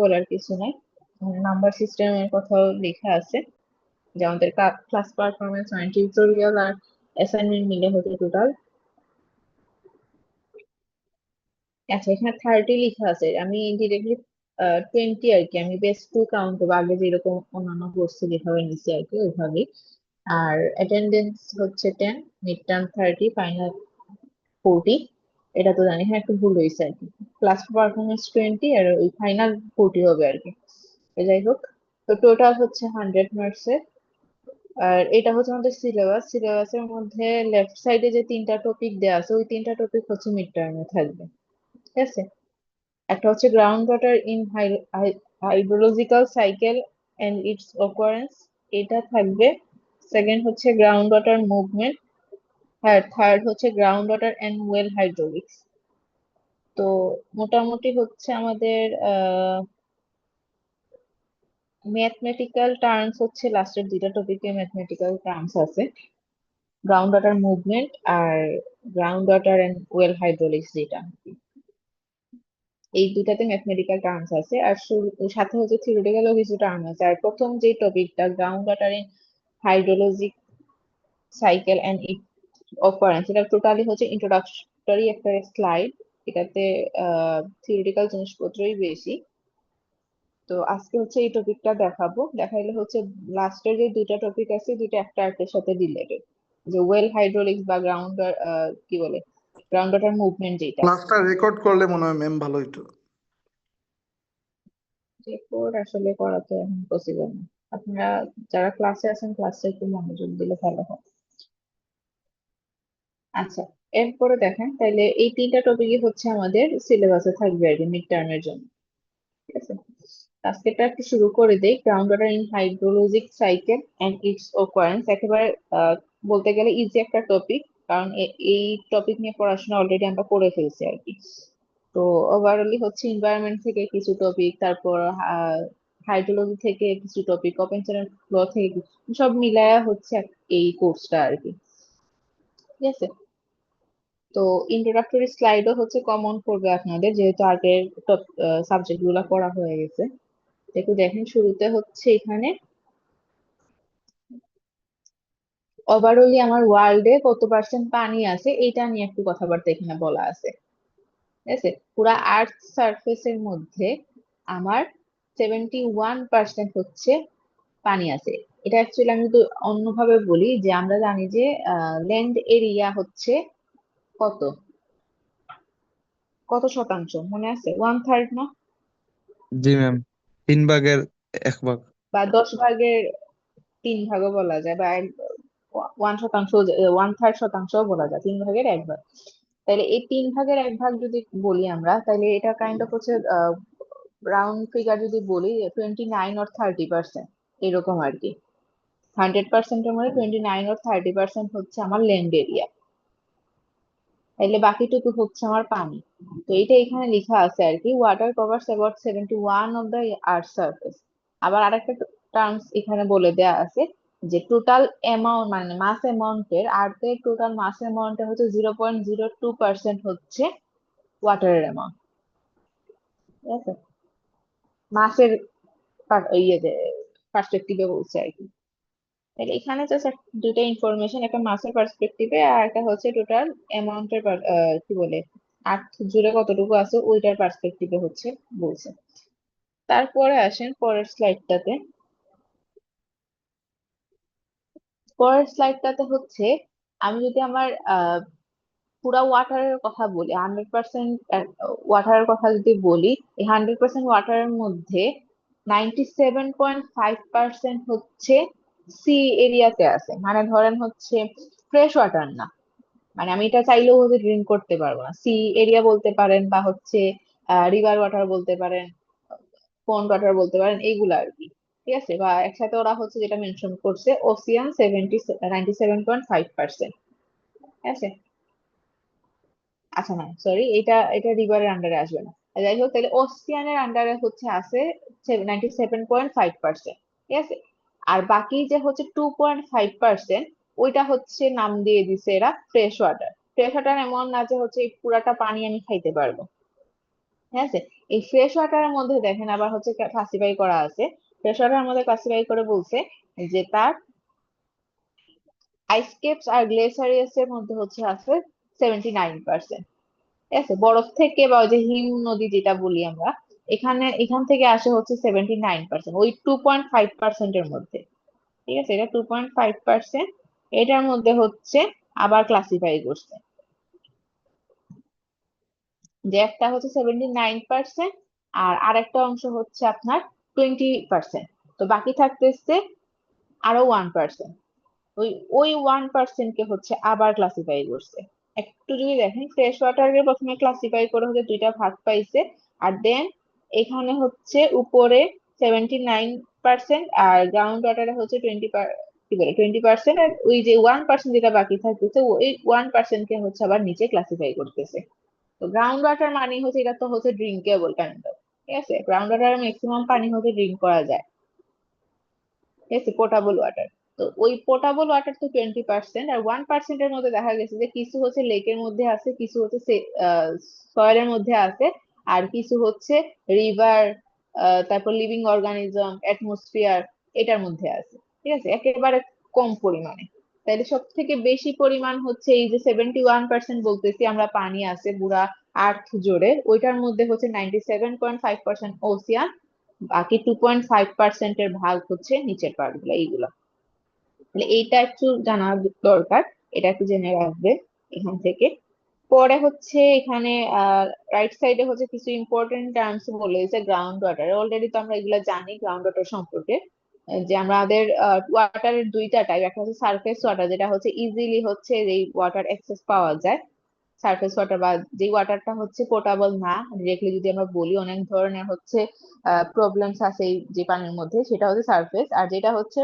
বলার কিছু নাই। নাম্বার সিস্টেমের কথাও লেখা আছে যে আমাদের ক্লাস পারফরমেন্স মানে টিউটোরিয়াল আর অ্যাসাইনমেন্ট মিলে হচ্ছে টোটাল। আচ্ছা, এখানে 30 লেখা আছে, আমি ডিরেক্টলি 20 আর কি, আমি বেস টু কাউন্ট করবো, আগে যেরকম অন্যান্য কোর্সে যেভাবে নিচ্ছি আর কি ওইভাবেই। আর অ্যাটেন্ডেন্স হচ্ছে 10, মিড টার্ম 30, ফাইনাল 40। এটা তো জানি, হ্যাঁ একটু ভুল হয়েছে আর কি, ক্লাস পারফরমেন্স 20 আর ওই ফাইনাল 40 হবে আর কি। তো যাই হোক, তো টোটাল হচ্ছে 100 মার্কস এর। আর এটা হচ্ছে আমাদের সিলেবাসের মধ্যে লেফট সাইডে যে তিনটা টপিক দেওয়া আছে ওই তিনটা টপিক হচ্ছে মিড টার্মে থাকবে। ঠিক আছে, একটা হচ্ছে ground water in hydrological cycle and its occurrence, এটা থাকবে। সেকেন্ড হচ্ছে গ্রাউন্ড ওয়াটার মুভমেন্ট, আর থার্ড হচ্ছে ground water and well hydraulics. তো মোটামুটি হচ্ছে আমাদের ম্যাথমেটিক্যাল টার্মস হচ্ছে লাস্টের দুইটা টপিকে ম্যাথমেটিক্যাল টার্মস আছে, গ্রাউন্ড ওয়াটার মুভমেন্ট আর ground water and well hydraulics যেটা, এই দুটাতে ম্যাথমেটিক্যাল টার্মস আছে। আর সাথে হচ্ছে থিওরিটিক্যালও কিছু টার্ম আছে। আর প্রথম যে টপিকটা ground water in hydrologic cycle and it occurrence, এটা টোটালি হচ্ছে ইন্ট্রোডাক্টরি একটা স্লাইড, এটাতে থিওরিটিক্যাল জিনিসপত্রই বেশি। তো আজকে হচ্ছে এই টপিকটা দেখাবো, দেখাইলে হচ্ছে লাস্টের যে দুইটা টপিক আছে দুইটা একটা একটার সাথে রিলেটেড, যে ওয়েল হাইড্রোলিক্স বা গ্রাউন্ড কি বলে গ্রাউন্ড ওয়াটার মুভমেন্ট যেটা। ক্লাসটা রেকর্ড করলে মনে হয় ম্যাম ভালো হইতো। রেকর্ড আসলে করা তো এখন পসিবল না, আপনারা যারা ক্লাসে আছেন ক্লাসে একটু মনোযোগ দিলে ভালো হয়। আচ্ছা, এরপরে দেখেন তাইলে এই তিনটা টপিকই হচ্ছে আমাদের সিলেবাসে থাকবে আর কি মিড টার্মের জন্য। ঠিক আছে, আজকেটা একটু শুরু করে দেই। Ground water in hydrologic cycle and its occurrence একেবারে বলতে গেলে ইজি একটা টপিক, কারণ এই টপিক নিয়ে পড়াশোনা অলরেডি আমরা করে ফেলছি আর কি। তো ওভারঅলি হচ্ছে এনভায়রনমেন্ট থেকে কিছু টপিক, তারপর হাইড্রোলজি থেকে কিছু টপিক, কম্পেনসেশন ফ্লো থেকে সব মিলায়া হচ্ছে এই কোর্সটা আর কি। ঠিক আছে, তো ইন্ট্রোডাক্টরি স্লাইডও হচ্ছে কমন করবে আপনাদের, যেহেতু আগের সাবজেক্ট গুলা পড়া হয়ে গেছে। একটু দেখেন, শুরুতে হচ্ছে এখানে ওভারঅলি আমার ওয়ার্ল্ডে কত পার্সেন্ট পানি আছে এটা নিয়ে একটু কথাবার্তা এখানে বলা আছে। ঠিক আছে, পুরা আর্থ সারফেসের মধ্যে আমার 71% হচ্ছে পানি আছে। এটা অ্যাকচুয়ালি আমি তো অন্যভাবে বলি, যে আমরা জানি যে ল্যান্ড এরিয়া হচ্ছে কত, কত শতাংশ মনে আছে? 1/3 না? জি ম্যাম, 3/1 বা 10 ভাগের 3 ভাগও বলা যায়, বা 1 শতাংশ, 1/3 শতাংশ বলা যায়, 3 ভাগের 1 ভাগ। তাহলে এই 3 ভাগের 1 ভাগ যদি বলি আমরা, তাহলে এটা কাইন্ড অফ হচ্ছে রাউন্ড ফিগার যদি বলি 29 or 30% এরকম আর কি। 100%-এর মধ্যে 29 or 30% হচ্ছে আমার ল্যান্ড এরিয়া, তাহলে বাকিটুকু হচ্ছে আমার পানি। তো এইটা এখানে লেখা আছে আর কি, water covers about 71 of the earth surface. আবার আরেকটা টার্মস এখানে বলে দেয়া আছে, যে টোটাল অ্যামাউন্ট মানে মাস অ্যামাউন্টের, আর্থের টোটাল মাস অ্যামাউন্টের হচ্ছে 0.02% হচ্ছে ওয়াটারের অ্যামাউন্ট। ঠিক আছে, মাসের ইয়েতে পার্সপেক্টিভে বলছে আর কি। তাহলে এখানে জাস্ট দুইটা ইনফরমেশন, একটা মাসের পার্সপেক্টিভে আর একটা হচ্ছে টোটাল অ্যামাউন্টের কি বলে আর্থ জুড়ে কতটুকু আছে ওইটার পার্সপেক্টিভে হচ্ছে বলছে। তারপরে আসেন পরের স্লাইডটাতে। পরের স্লাইডটাতে হচ্ছে আমি যদি আমার পুরা ওয়াটারের কথা বলি, 100% ওয়াটারের কথা যদি বলি, এই 100% ওয়াটারের মধ্যে 97.5% হচ্ছে সি এরিয়াতে আছে। মানে ধরেন হচ্ছে ফ্রেশ ওয়াটার না, মানে আমি এটা চাইলেও হচ্ছে ড্রিঙ্ক করতে পারবো না। সি এরিয়া বলতে পারেন, বা হচ্ছে রিভার ওয়াটার বলতে পারেন, পন্ড ওয়াটার বলতে পারেন, এইগুলা আর কি। ঠিক আছে, বা একসাথে ওরা হচ্ছে যেটা মেনশন করছে ওসিয়ান 97.5%। ঠিক আছে, আচ্ছা না সরি, এটা এটা রিভারের আন্ডারে আসবে না। যাই হোক, তাহলে ওসিয়ানের আন্ডারে হচ্ছে আছে 97.5%। ঠিক আছে, আর বাকি যে হচ্ছে 2.5% ওইটা হচ্ছে নাম দিয়ে দিছে এরা ফ্রেশ ওয়াটার। ফ্রেশ ওয়াটার এমন না যে হচ্ছে এই পুরাটা পানি আমি খাইতে পারবো। ঠিক আছে, এই ফ্রেশ ওয়াটারের মধ্যে দেখেন আবার হচ্ছে ক্লাসিফাই করা আছে। ফ্রেশ ওয়াটারের মধ্যে ক্লাসিফাই করে বলছে যে তার আইস কেপস আর গ্লেসারিয়াস এর মধ্যে হচ্ছে আছে 79%। ঠিক আছে, বরফ থেকে বা ওই যে হিম নদী যেটা বলি আমরা, এখান থেকে আসে হচ্ছে 79%, ওই 2.5% এর মধ্যে। ঠিক আছে, এটা 2.5%, এটার মধ্যে হচ্ছে আবার ক্লাসিফাই করছে যে একটা হচ্ছে 79%, আর আরেকটা অংশ হচ্ছে আপনার 20%। তো বাকি থাকতেছে আরো 1%। ওই ওই 1% কে হচ্ছে আবার ক্লাসিফাই করছে। একটু যদি দেখেন, ফ্রেশ ওয়াটারকে প্রথমে ক্লাসিফাই করে হচ্ছে দুইটা ভাগ পাইছে, আর দেন এখানে হচ্ছে উপরে 79%, আর গ্রাউন্ড ওয়াটারে হচ্ছে কি বলে 20%, আর ওই যে 1% যেটা বাকি থাকতেছে ওই 1% কে হচ্ছে আবার নিচে ক্লাসিফাই করতেছে। তো গ্রাউন্ড ওয়াটার মানে হচ্ছে এটা তো হচ্ছে ড্রিঙ্কেবল কাইন্ড অফ। ঠিক আছে, গ্রাউন্ড ওয়াটার ম্যাক্সিমাম পানি হচ্ছে ড্রিঙ্ক করা যায়। ঠিক আছে, পোর্টেবল ওয়াটার। তো ওই পোর্টেবল ওয়াটার তো 20%, আর 1% এর মধ্যে দেখা গেছে যে কিছু হচ্ছে লেকের মধ্যে আছে, কিছু হচ্ছে সয়েলের মধ্যে আছে, আর কিছু হচ্ছে রিভার, তারপর লিভিং অর্গানিজম, অ্যাটমসফিয়ার, এটার মধ্যে আছে। ঠিক আছে, একেবারে কম পরিমাণে। তাইলে সব থেকে বেশি পরিমাণ হচ্ছে এই যে 71% বলতেছি আমরা পানি আছে পুরা আর্থ জুড়ে, ওইটার মধ্যে হচ্ছে 97.5% ওসিয়ান, বাকি 2.5% এর ভাগ হচ্ছে নিচের পার্ট গুলো, এইগুলো। তাহলে এইটা একটু জানা দরকার, এটা একটু জেনে রাখবে এখান থেকে। পরে হচ্ছে এখানে রাইট সাইডে হচ্ছে কিছু ইম্পর্টেন্ট টার্মস বলে দিয়েছে গ্রাউন্ড ওয়াটার। অলরেডি তো আমরা এগুলো জানি গ্রাউন্ড ওয়াটার সম্পর্কে, যে আমাদের ওয়াটারের দুইটা টাইপ, একটা হচ্ছে সারফেস ওয়াটার, যেটা হচ্ছে ইজিলি হচ্ছে এই ওয়াটার অ্যাক্সেস পাওয়া যায়। সারফেস ওয়াটার বা যে ওয়াটারটা হচ্ছে পোর্টেবল না, ডিরেক্টলি যদি আমরা বলি অনেক ধরনের হচ্ছে প্রবলেমস আছে এই যে পানির মধ্যে, সেটা হচ্ছে সারফেস। আর যেটা হচ্ছে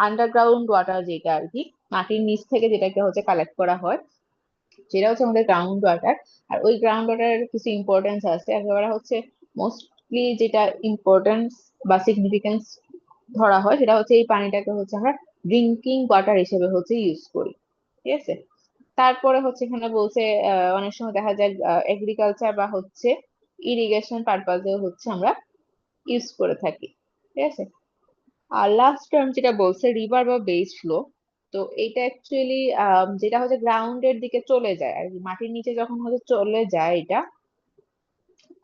আন্ডারগ্রাউন্ড ওয়াটার, যেটা আর কি মাটির নিচ থেকে যেটাকে হচ্ছে কালেক্ট করা হয়, সেটা হচ্ছে আমাদের গ্রাউন্ড ওয়াটার। আর ওই গ্রাউন্ড ওয়াটারের কিছু ইম্পর্টেন্স আছে, একেবারে হচ্ছে মোস্টলি যেটা ইম্পর্টেন্স বা সিগনিফিকেন্স ধরা হয় সেটা হচ্ছে এই পানিটাকে হচ্ছে আমরা ড্রিঙ্কিং ওয়াটার হিসেবে হচ্ছে ইউজ করি। ঠিক আছে, তারপরে হচ্ছে এখানে বলছে অনেক সময় দেখা যায় এগ্রিকালচার বা হচ্ছে ইরিগেশন পারপাজেও হচ্ছে আমরা ইউজ করে থাকি। ঠিক আছে, আর লাস্ট টার্ম যেটা বলছে রিভার বা বেস ফ্লো। তো এটা অ্যাকচুয়ালি যেটা হচ্ছে গ্রাউন্ডের দিকে চলে যায় আর কি, মাটির নিচে যখন হচ্ছে চলে যায় এটা,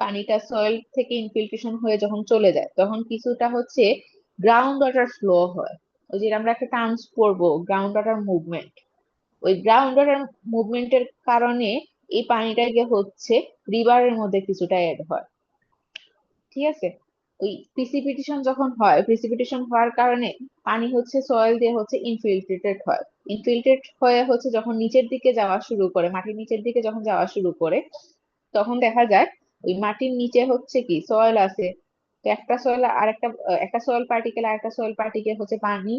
পানিটা সয়েল থেকে ইনফিল্ট্রেশন হয়ে যখন চলে যায় তখন কিছুটা হচ্ছে গ্রাউন্ড ওয়াটার ফ্লো হয়। ওই যে আমরা একটা টার্মস পড়বো গ্রাউন্ড ওয়াটার মুভমেন্ট, ওই গ্রাউন্ড ওয়াটার মুভমেন্টের কারণে এই পানিটা গিয়ে হচ্ছে রিভারের মধ্যে কিছুটা এড হয়। ঠিক আছে, ওই প্রিসিপিটেশন যখন হয়, প্রিসিপিটেশন হওয়ার কারণে পানি হচ্ছে সয়েল দিয়ে হচ্ছে ইনফিল্ট্রেটেড হয়। ইনফিল্ট্রেট হয়ে হচ্ছে যখন নিচের দিকে যাওয়া শুরু করে, মাটির নিচের দিকে যখন যাওয়া শুরু করে, তখন দেখা যায় ওই মাটির নিচে হচ্ছে কি সয়েল আছে। তো একটা সয়েল আর একটা সয়েল পার্টিকেল আর একটা সয়েল পার্টিকেল হচ্ছে পানি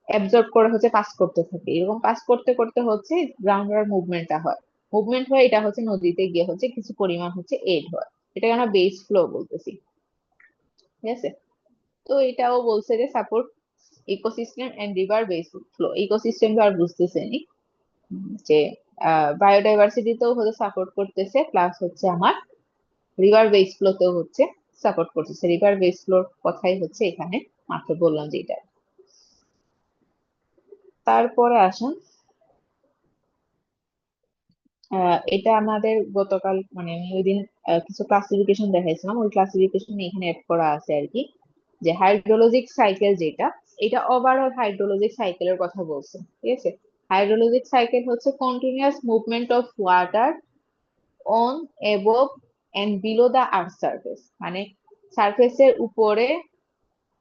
অ্যাবজর্ব করে হচ্ছে পাস করতে থাকে, এরকম পাস করতে করতে হচ্ছে গ্রাউন্ড ওয়াটার মুভমেন্টটা হয়। মুভমেন্ট হয়ে এটা হচ্ছে নদীতে গিয়ে হচ্ছে কিছু পরিমাণ হচ্ছে এড হয়, এটাকে আমরা বেস ফ্লো বলতেছি। ঠিক আছে, তো এটাও বলছে যে support ecosystem and river base flow. Ecosystem তো আর বুঝতেছেনি, যে বায়োডাইভার্সিটিতেও হচ্ছে সাপোর্ট করতেছে, প্লাস হচ্ছে আমার রিভার বেস ফ্লোতেও হচ্ছে সাপোর্ট করতেছে। রিভার বেস ফ্লোর কথাই হচ্ছে এখানে মাত্র বললাম যেটা। তারপরে আসুন, এটা আমাদের গতকাল মানে আমি ওই দিন কিছু ক্লাসিফিকেশন দেখাইছিলাম, ওই ক্লাসিফিকেশন এখানে অ্যাড করা আছে আর কি। যে হাইড্রোলজিক সাইকেল যেটা, এটা ওভারঅল হাইড্রোলজিক সাইকেলের কথা বলছে। ঠিক আছে, হাইড্রোলজিক সাইকেল হচ্ছে continuous movement of water on, above and below the earth surface, মানে সারফেসের উপরে,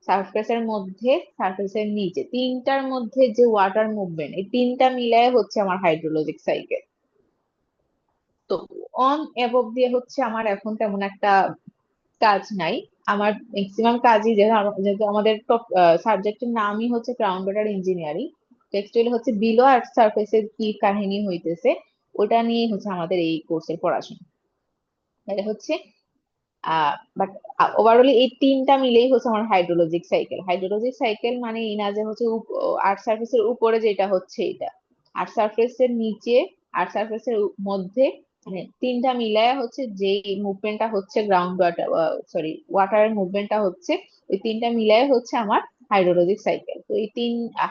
সারফেসের মধ্যে, সারফেসের নিচে, তিনটার মধ্যে যে ওয়াটার মুভমেন্ট, এই তিনটা মিলায় হচ্ছে আমার হাইড্রোলজিক সাইকেল। তো অন অ্যাবভ দিয়ে হচ্ছে আমার এখন তেমন একটা কাজ নাই। আমার ম্যাক্সিমাম কাজই যেহেতু আমাদের টপ সাবজেক্টের নামই হচ্ছে গ্রাউন্ড ওয়াটার ইঞ্জিনিয়ারিং, অ্যাকচুয়ালি হচ্ছে বিলো আর্থ সারফেসের কি কাহিনী হইতেছে ওটা নিয়ে হচ্ছে আমাদের এই কোর্সের পড়াশোনা। এটা হচ্ছে বাট ওভারঅল এই তিনটা মিলেই হচ্ছে আমার হাইড্রোলজিক সাইকেল। হাইড্রোলজিক সাইকেল মানে এই না যে হচ্ছে আর্থ সারফেসের উপরে যেটা হচ্ছে এটা, আর্থ সারফেসের নিচে, আর্থ সারফেসের মধ্যে, মানে তিনটা মিলায় হচ্ছে যে মুভমেন্টটা হচ্ছে গ্রাউন্ড ওয়াটার, সরি ওয়াটারের মুভমেন্টটা হচ্ছে, ওই তিনটা মিলায় হচ্ছে আমার হাইড্রোলজিক সাইকেল। তো এই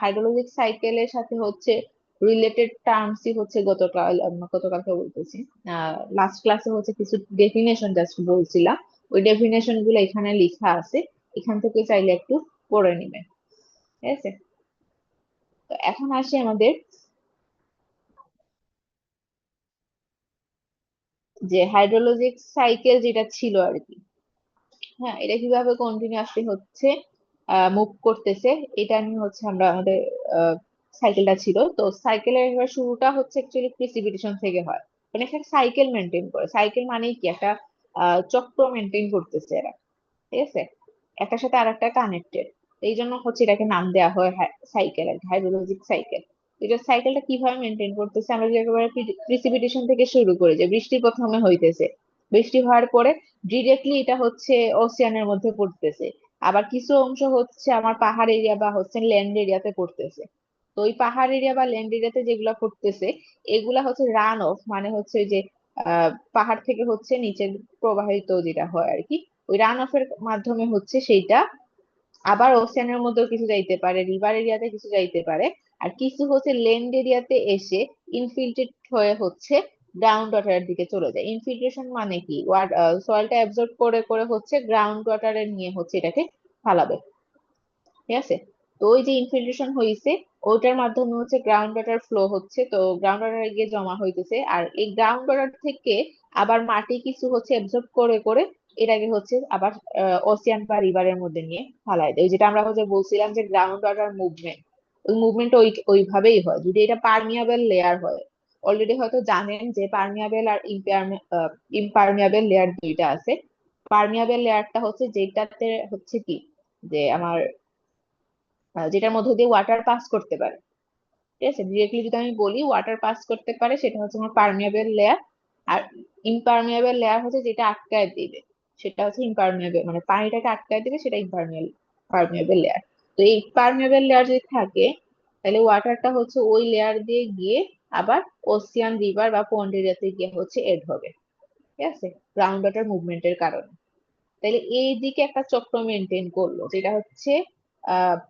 হাইড্রোলজিক সাইকেলের সাথে হচ্ছে রিলেটেড টার্মসই হচ্ছে গতকালকে বলতেছি, লাস্ট ক্লাসে হচ্ছে কিছু ডেফিনেশন জাস্ট বলছিলাম, ওই ডেফিনেশন গুলো এখানে লেখা আছে, এখান থেকে চাইলে একটু পড়ে নিবেন। ঠিক আছে, তো এখন আসি আমাদের যে হাইড্রোলজিক সাইকেল যেটা ছিল আর কি। হ্যাঁ, এটা কিভাবে কন্টিনিউয়াসলি হচ্ছে মুভ করতেছে, এটা নিয়ে হচ্ছে আমরা আমাদের সাইকেলটা ছিল। তো সাইকেলের এবার শুরুটা হচ্ছে অ্যাকচুয়ালি প্রিসিপিটেশন থেকে হয়, মানে একটা সাইকেল মেনটেন করে। সাইকেল মানেই কি, একটা চক্র মেনটেন করতেছে এরা। ঠিক আছে, একটার সাথে আর একটা কানেক্টেড, এই জন্য হচ্ছে এটাকে নাম দেওয়া হয় সাইকেল, হাইড্রোলজিক সাইকেল। এটা সাইকেলটা কিভাবে মেনটেন করতেছে, আমরা যে একেবারে প্রিসিপিটেশন থেকে শুরু করে, যে বৃষ্টি প্রথমে হইতেছে, বৃষ্টি হওয়ার পরে ডিরেক্টলি এটা হচ্ছে ওসিয়ানের মধ্যে পড়তেছে, আবার কিছু অংশ হচ্ছে আমার পাহাড় এরিয়া বা হচ্ছে ল্যান্ড এরিয়াতে পড়তেছে। তো ওই পাহাড় এরিয়া বা ল্যান্ড এরিয়াতে যেগুলা পড়তেছে, এগুলা হচ্ছে রান অফ, মানে হচ্ছে ওই যে পাহাড় থেকে হচ্ছে নিচে প্রবাহিত যেটা হয় আর কি, ওই রান অফ এর মাধ্যমে হচ্ছে সেইটা আবার ওশেনের মধ্যেও কিছু যাইতে পারে, রিভার এরিয়াতে কিছু যাইতে পারে, আর কিছু হচ্ছে ল্যান্ড এরিয়াতে এসে ইনফিল্ট্রেট হয়ে হচ্ছে গ্রাউন্ড ওয়াটারের দিকে চলে যায়। ইনফিল্ট্রেশন মানে কি, সয়েলটা অ্যাবজর্ব করে করে হচ্ছে গ্রাউন্ড ওয়াটারে নিয়ে হচ্ছে এটাকে ফালাবে। ঠিক আছে, তো ওই যে ইনফিল্ট্রেশন হয়েছে, ওইটার মাধ্যমে হচ্ছে গ্রাউন্ড ওয়াটার ফ্লো হচ্ছে, তো গ্রাউন্ড ওয়াটারে গিয়ে জমা হইতেছে, আর এই গ্রাউন্ড ওয়াটার থেকে আবার মাটি কিছু হচ্ছে অ্যাবজর্ব করে করে এটাকে হচ্ছে আবার ওসিয়ান বা রিভারের মধ্যে নিয়ে ফালাই দেয়। ওই যেটা আমরা হচ্ছে বলছিলাম যে গ্রাউন্ড ওয়াটার মুভমেন্ট, ওই মুভমেন্ট ওইভাবেই হয় যদি এটা পার্মিয়াবল লেয়ার হয়। অলরেডি হয়তো জানেন যে পার্মিয়াবল আর ইমপারমিয়াবল লেয়ার দুইটা আছে। পার্মিয়াবল লেয়ারটা হচ্ছে যেটাতে হচ্ছে কি, যে আমার যেটার মধ্যে দিয়ে ওয়াটার পাস করতে পারে। ঠিক আছে, ডিরেক্টলি যদি আমি বলি ওয়াটার পাস করতে পারে, সেটা হচ্ছে আমার পার্মিয়াবল লেয়ার। আর ইমপারমিয়াবল লেয়ার হচ্ছে যেটা আটকায় দিবে, সেটা হচ্ছে ইমপারমিয়াবল, মানে পানিটাকে আটকায় দিবে, সেটা পার্মিয়াবল লেয়ার। তো এই পার্মিয়াবল লেয়ার যদি থাকে, তাহলে ওয়াটারটা হচ্ছে ওই লেয়ার দিয়ে গিয়ে আবার ওসিয়ান, রিভার বা পন্ড এরিয়াতে গিয়ে হচ্ছে এড হবে। ঠিক আছে, গ্রাউন্ড ওয়াটার মুভমেন্টের কারণে। তাহলে এই দিকে একটা চক্র মেনটেন করলো, যেটা হচ্ছে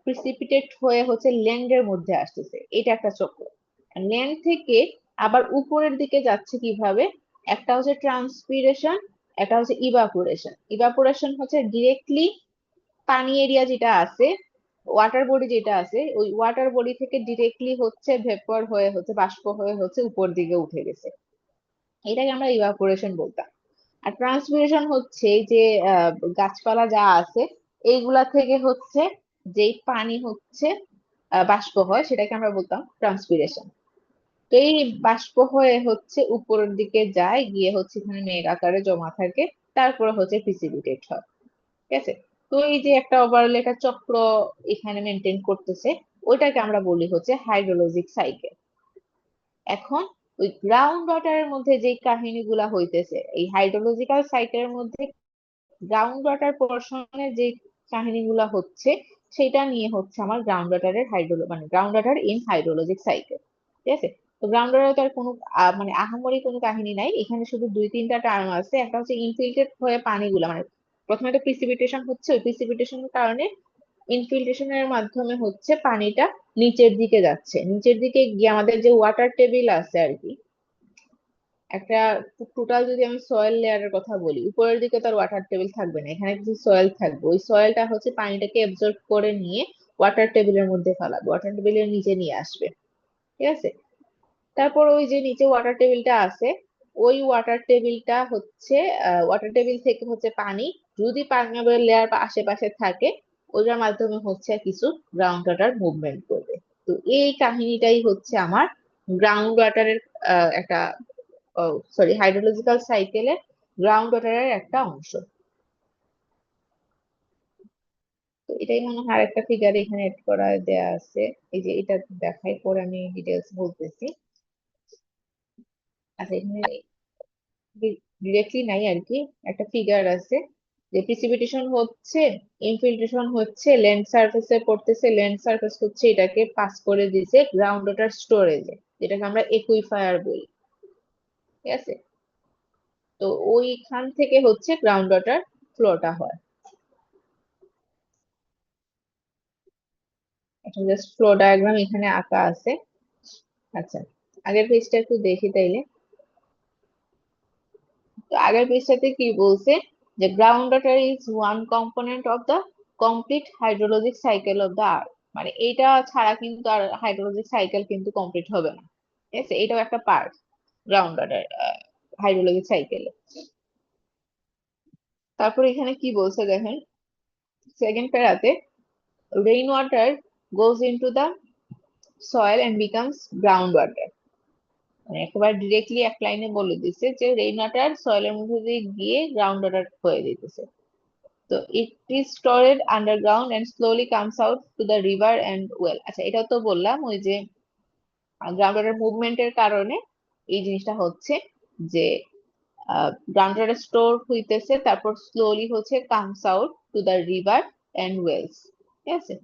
প্রিসিপিটেট হয়ে হচ্ছে ল্যান্ডের মধ্যে আসতেছে, এটা একটা চক্র। ল্যান্ড থেকে আবার উপরের দিকে যাচ্ছে কিভাবে, একটা হচ্ছে ট্রান্সপিরেশন, একটা হচ্ছে ইভাপোরেশন। ইভাপোরেশন হচ্ছে ডিরেক্টলি পানি এরিয়া যেটা আছে, ওয়াটার বডি যেটা আছে, ওই ওয়াটার বডি থেকে ডিরেক্টলি হচ্ছে ভেপর হয়ে হচ্ছে বাষ্প হয়ে হচ্ছে উপর দিকে উঠে গেছে, এটাকে আমরা ইভাপোরেশন বলতাম। আর ট্রান্সপিরেশন হচ্ছে এই যে গাছপালা যা আছে, এইগুলা থেকে হচ্ছে যেই পানি হচ্ছে বাষ্প হয়, সেটাকে আমরা বলতাম ট্রান্সপিরেশন। তো এই বাষ্প হয়ে হচ্ছে উপরের দিকে যায়, গিয়ে হচ্ছে এখানে মেঘ আকারে জমা থাকে, তারপরে হচ্ছে প্রিসিপিটেট হয়। ঠিক আছে, তো এই যে একটা ওভারঅল একটা চক্র এখানে মেনটেন করতেছে, ওইটাকে আমরা বলি হচ্ছে হাইড্রোলজিক সাইকেল। এখন ওই গ্রাউন্ড ওয়াটারের মধ্যে যে কাহিনীগুলা হইতেছে, এই হাইড্রোলজিক্যাল সাইকেলের মধ্যে গ্রাউন্ড ওয়াটার পোর্শনে যে কাহিনীগুলো হচ্ছে, সেটা নিয়ে হচ্ছে আমার গ্রাউন্ড ওয়াটারের মানে ground water in hydrologic cycle. ঠিক আছে, তো গ্রাউন্ড ওয়াটার তো আর কোনো মানে আহামরি কোনো কাহিনী নাই, এখানে শুধু দুই তিনটা টার্ম আছে। একটা হচ্ছে ইনফিল্ট্রেট হয়ে পানিগুলা, মানে প্রথমে তো প্রিসিপিটেশন হচ্ছে, ওই প্রিসিপিটেশনের কারণে ইনফিল্ট্রেশনের মাধ্যমে হচ্ছে পানিটা নিচের দিকে যাচ্ছে, নিচের দিকে গিয়ে আমাদের যে ওয়াটার টেবিল আছে আর কি, একটা টোটাল যদি আমি সয়েল লেয়ারের কথা বলি, উপরের দিকে তার ওয়াটার টেবিল থাকবে না, এখানে কিছু সয়েল থাকবে, ওই সয়েলটা হচ্ছে পানিটাকে অ্যাবজর্ব করে নিয়ে ওয়াটার টেবিলের মধ্যে ফেলাবে, ওয়াটার টেবিলের নিচে নিয়ে আসবে। ঠিক আছে, তারপর ওই যে নিচে ওয়াটার টেবিলটা আছে, ওই ওয়াটার টেবিলটা হচ্ছে ওয়াটার টেবিল থেকে হচ্ছে পানি যদি পার্মিয়েবল লেয়ার বা আশেপাশে থাকে, ওটার মাধ্যমে হচ্ছে কিছু গ্রাউন্ড ওয়াটার মুভমেন্ট করবে। তো এই কাহিনীটাই হচ্ছে আমার গ্রাউন্ড ওয়াটারের একটা, সরি, হাইড্রোলজিক্যাল সাইকেলের গ্রাউন্ড ওয়াটারের একটা অংশ। তো এটাই মনে হয় আরেকটা ফিগার এখানে এড করা দেয়া আছে, এই যে এটা দেখাই, পরে আমি ডিটেলস বলতেছি। আচ্ছা, এখানে ডিরেক্টলি নাই আর কি, একটা ফিগার আছে যে প্রিসিপিটেশন হচ্ছে, ইনফিল্ট্রেশন হচ্ছে, ল্যান্ড সারফেসে পড়তেছে, ল্যান্ড সারফেস হচ্ছে এটাকে পাস করে দিছে গ্রাউন্ড ওয়াটার স্টোরেজে, যেটাকে আমরা একুইফায়ার বলি। ঠিক আছে, তো ওইখান থেকে হচ্ছে গ্রাউন্ড ওয়াটার ফ্লোটা হয়। এটা জাস্ট ফ্লো ডায়াগ্রাম এখানে আঁকা আছে। আচ্ছা, আগের পেজটা একটু দেখি তাইলে। তো আগের পেজটাতে কি বলছে, যে ground water is one component of the complete hydrologic cycle of the আর্থ। মানে এটা ছাড়া কিন্তু আর হাইড্রোলজিক সাইকেল কিন্তু কমপ্লিট হবে না। ঠিক আছে, এটাও একটা পার্ট গ্রাউন্ড ওয়াটার হাইড্রোলজিক সাইকেলে। তারপর এখানে কি বলছে দেখেন, সেকেন্ড প্যারাতে, rain water goes into the soil and becomes ground water. মানে একেবারে ডিরেক্টলি এক লাইনে বলে দিচ্ছে যে রেইন ওয়াটার সয়েলের মধ্যে দিয়ে গিয়ে গ্রাউন্ড ওয়াটার হয়ে দিতেছে। তো it is stored underground and slowly comes out to the river and well. আচ্ছা, এটাও তো বললাম ওই যে গ্রাউন্ড ওয়াটার মুভমেন্টের কারণে এই জিনিসটা হচ্ছে, যে গ্রাউন্ড ওয়াটার স্টোর হইতেছে, তারপর স্লোলি হচ্ছে comes out to the river and wells. ঠিক আছে,